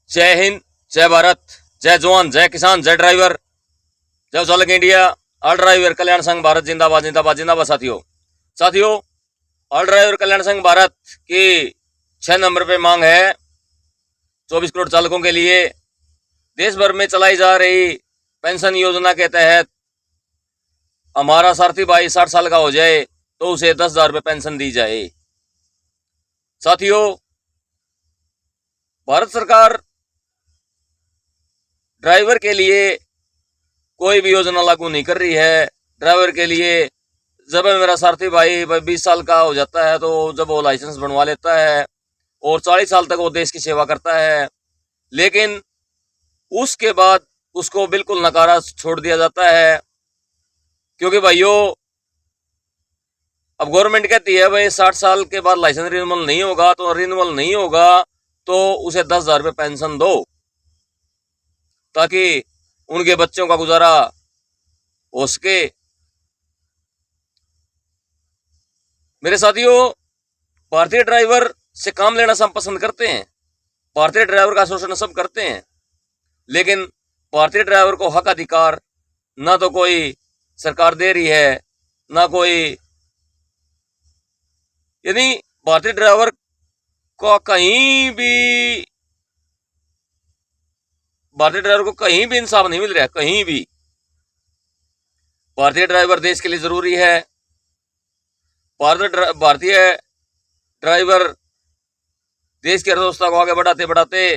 जय हिंद, जय भारत, जय जवान, जय किसान, जय ड्राइवर, जय चालक इंडिया। ऑल ड्राइवर कल्याण संघ भारत जिंदाबाद जिंदाबाद जिंदाबाद। साथियों, ऑल ड्राइवर कल्याण संघ भारत की 6 नंबर पे मांग है 24 करोड़ चालकों के लिए। देश भर में चलाई जा रही पेंशन योजना के तहत हमारा सारथी भाई 60 साल का हो जाए तो उसे 10,000 रुपये पेंशन दी जाए। साथियों, भारत सरकार ड्राइवर के लिए कोई भी योजना लागू नहीं कर रही है। ड्राइवर के लिए जब मेरा सारथी भाई 20 साल का हो जाता है तो जब वो लाइसेंस बनवा लेता है और 40 साल तक वो देश की सेवा करता है, लेकिन उसके बाद उसको बिल्कुल नकारा छोड़ दिया जाता है। क्योंकि भाइयों, अब गवर्नमेंट कहती है भाई 60 साल के बाद लाइसेंस रिन्यूअल नहीं होगा तो उसे 10,000 रुपये पेंशन दो, ताकि उनके बच्चों का गुजारा हो सके। मेरे साथियों, भारतीय ड्राइवर से काम लेना सब पसंद करते हैं, भारतीय ड्राइवर का शोषण सब करते हैं, लेकिन भारतीय ड्राइवर को हक अधिकार ना तो कोई सरकार दे रही है, ना कोई, यानी भारतीय ड्राइवर को कहीं भी इंसाफ नहीं मिल रहा है, कहीं भी। भारतीय ड्राइवर देश के लिए जरूरी है। भारतीय ड्राइवर देश की अर्थव्यवस्था को आगे बढ़ाते बढ़ाते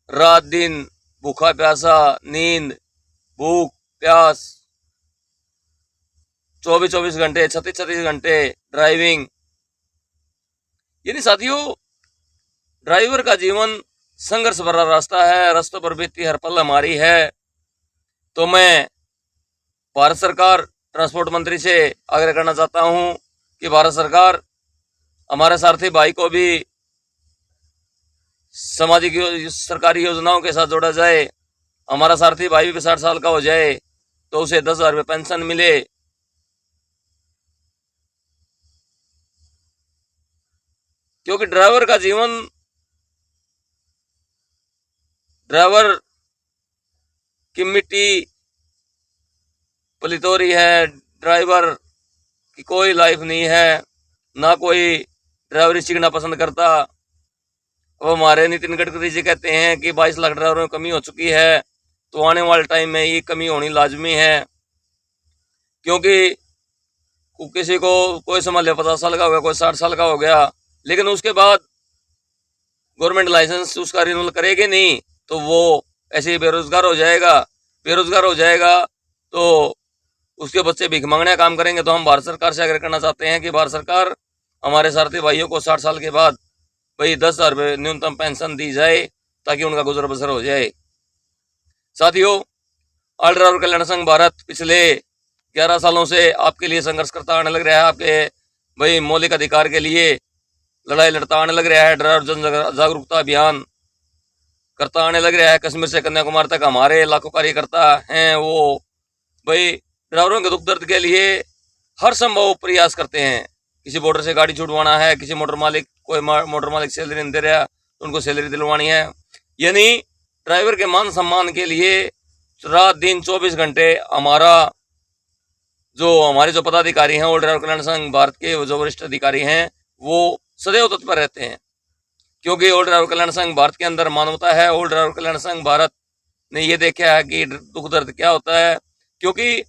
रात दिन भूखा प्यासा, नींद, भूख, प्यास, 24-24 घंटे, 36-36 घंटे ड्राइविंग। यानी साथियों, ड्राइवर का जीवन संघर्ष भरा रास्ता है, रास्तों पर बीतती हर पल हमारी है। तो मैं भारत सरकार, ट्रांसपोर्ट मंत्री से आग्रह करना चाहता हूं कि भारत सरकार हमारे सारथी भाई को भी सामाजिक सरकारी योजनाओं के साथ जोड़ा जाए। हमारा सारथी भाई भी 60 साल का हो जाए तो उसे 10,000 रुपये पेंशन मिले। क्योंकि ड्राइवर का जीवन, ड्राइवर की मिट्टी पलितोरी है, ड्राइवर की कोई लाइफ नहीं है, ना कोई ड्राइवरी सीखना पसंद करता। अब हमारे नितिन गडकरी जी कहते हैं कि 22 लाख ड्राइवरों में कमी हो चुकी है, तो आने वाले टाइम में ये कमी होनी लाजमी है। क्योंकि किसी को कोई समझ ले 50 साल का हो गया, कोई 60 साल का हो गया, लेकिन उसके बाद गवर्नमेंट लाइसेंस उसका रिन्यूअल करेगी नहीं तो वो ऐसे ही बेरोजगार हो जाएगा तो उसके बच्चे भीख मांगने का काम करेंगे। तो हम भारत सरकार से आग्रह करना चाहते हैं कि भारत सरकार हमारे सारथी भाइयों को 60 साल के बाद भाई 10,000 रुपये न्यूनतम पेंशन दी जाए, ताकि उनका गुजर बसर हो जाए। साथियों, ऑल ड्राइवर कल्याण संघ भारत पिछले 11 सालों से आपके लिए संघर्ष करता आने लग रहा है, आपके भाई मौलिक अधिकार के लिए लड़ाई लड़ता आने लग रहा है। ड्राइवर जन जागरूकता अभियान करता आने लग रहा है। कश्मीर से कन्याकुमारी तक हमारे लाखों कार्यकर्ता हैं, वो भाई ड्राइवरों के दुख दर्द के लिए हर संभव प्रयास करते हैं। किसी बॉर्डर से गाड़ी छुड़वाना है, किसी कोई मोटर मालिक सैलरी नहीं दे रहा तो उनको सैलरी दिलवानी है। यानी ड्राइवर के मान सम्मान के लिए रात दिन 24 घंटे हमारे जो पदाधिकारी हैं, ऑल ड्राइवर कल्याण संघ भारत के जो वरिष्ठ अधिकारी हैं, वो सदैव तत्पर रहते हैं। क्योंकि ऑल ड्राइवर कल्याण संघ भारत के अंदर मानवता है। ऑल ड्राइवर कल्याण संघ भारत ने ये देखा है कि दुख दर्द क्या होता है। क्योंकि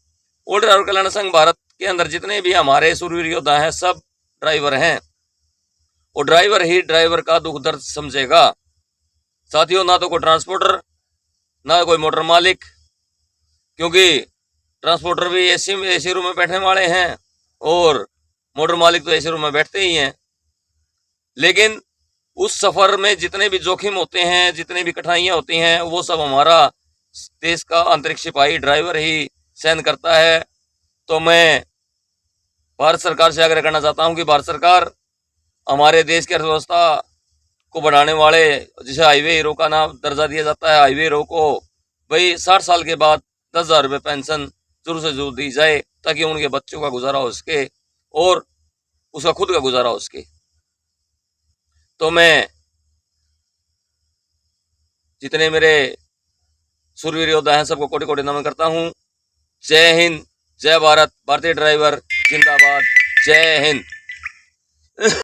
ऑल ड्राइवर कल्याण संघ भारत के अंदर जितने भी हमारे सूरवीर योद्धा हैं, सब ड्राइवर हैं, और ड्राइवर ही ड्राइवर का दुख दर्द समझेगा। साथियों, ना तो कोई ट्रांसपोर्टर, ना कोई मोटर मालिक, क्योंकि ट्रांसपोर्टर भी एसी रूम में बैठने वाले हैं और मोटर मालिक तो एसी रूम में बैठते ही हैं। लेकिन उस सफर में जितने भी जोखिम होते हैं, जितनी भी कठिनाइयां होती हैं, वो सब हमारा देश का अंतरिक्ष सिपाही ड्राइवर ही सहन करता है। तो मैं भारत सरकार से आग्रह करना चाहता हूं कि भारत सरकार हमारे देश की अर्थव्यवस्था को बढ़ाने वाले, जिसे हाईवे हीरो का नाम दर्जा दिया जाता है, हाईवे हीरो को भाई 60 साल के बाद 10,000 रुपये पेंशन जरूर से जरूर दी जाए, ताकि उनके बच्चों का गुजारा हो सके और उसका खुद का गुजारा हो सके। तो मैं जितने मेरे सूरवीर योद्धा हैं सबको कोटि कोटि नमन करता हूँ। जय हिंद, जय भारत, भारतीय ड्राइवर जिंदाबाद, जय हिंद।